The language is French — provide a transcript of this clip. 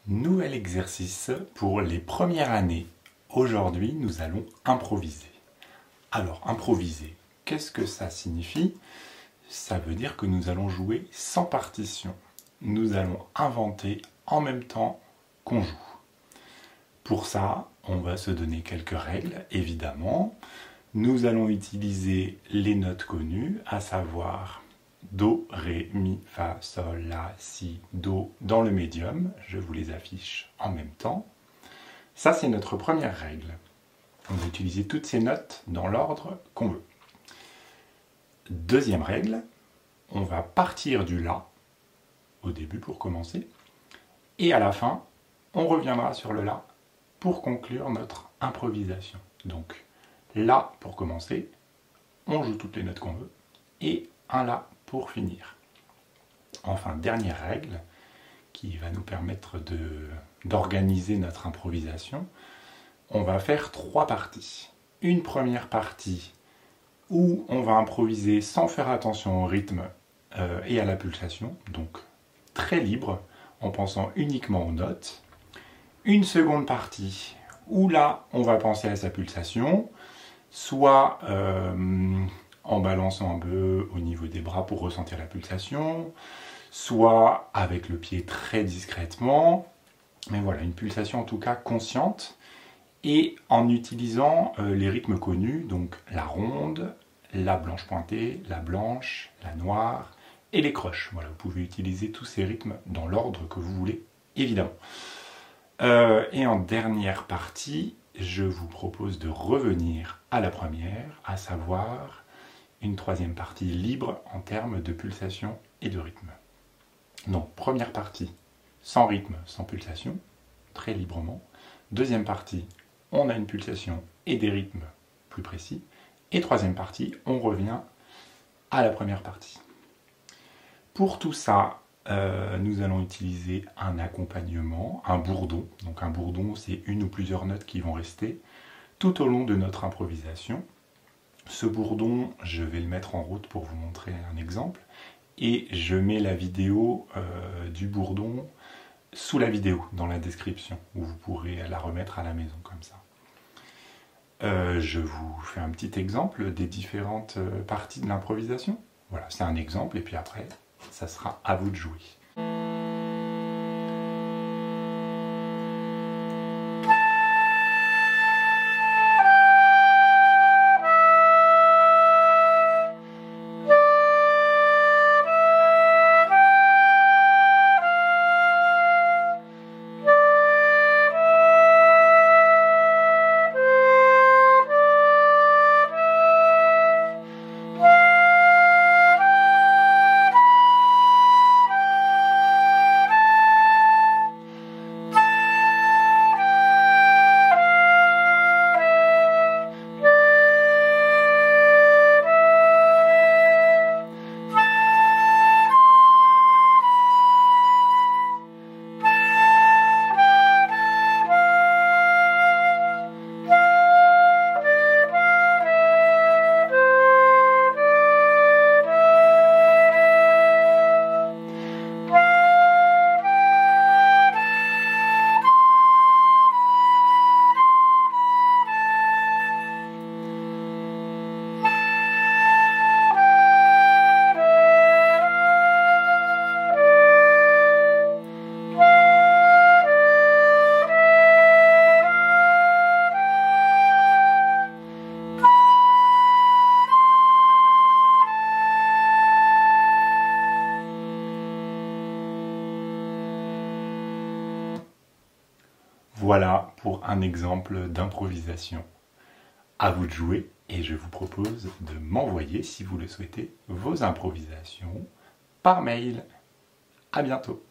Nouvel exercice pour les premières années. Aujourd'hui, nous allons improviser. Alors, improviser, qu'est-ce que ça signifie? Ça veut dire que nous allons jouer sans partition. Nous allons inventer en même temps qu'on joue. Pour ça, on va se donner quelques règles, évidemment. Nous allons utiliser les notes connues, à savoir Do, Ré, Mi, Fa, Sol, La, Si, Do dans le médium. Je vous les affiche en même temps. Ça, c'est notre première règle. On va utiliser toutes ces notes dans l'ordre qu'on veut. Deuxième règle, on va partir du La au début pour commencer. Et à la fin, on reviendra sur le La pour conclure notre improvisation. Donc, La pour commencer, on joue toutes les notes qu'on veut, et un La pour finir. Enfin, dernière règle, qui va nous permettre d'organiser notre improvisation, on va faire 3 parties. Une première partie où on va improviser sans faire attention au rythme et à la pulsation, donc très libre, en pensant uniquement aux notes. Une seconde partie où là, on va penser à sa pulsation, soit en balançant un peu au niveau des bras pour ressentir la pulsation, soit avec le pied très discrètement, mais voilà, une pulsation en tout cas consciente, et en utilisant les rythmes connus, donc la ronde, la blanche pointée, la blanche, la noire, et les croches. Voilà, vous pouvez utiliser tous ces rythmes dans l'ordre que vous voulez, évidemment. Et en dernière partie, je vous propose de revenir à la première, à savoir une troisième partie libre en termes de pulsation et de rythme. Donc, première partie, sans rythme, sans pulsation, très librement. Deuxième partie, on a une pulsation et des rythmes plus précis. Et troisième partie, on revient à la première partie. Pour tout ça, nous allons utiliser un accompagnement, un bourdon. Donc un bourdon, c'est une ou plusieurs notes qui vont rester tout au long de notre improvisation. Ce bourdon, je vais le mettre en route pour vous montrer un exemple. Et je mets la vidéo du bourdon sous la vidéo, dans la description, où vous pourrez la remettre à la maison comme ça. Je vous fais un petit exemple des différentes parties de l'improvisation. Voilà, c'est un exemple, et puis après, ça sera à vous de jouer. Voilà pour un exemple d'improvisation. À vous de jouer et je vous propose de m'envoyer, si vous le souhaitez, vos improvisations par mail. À bientôt.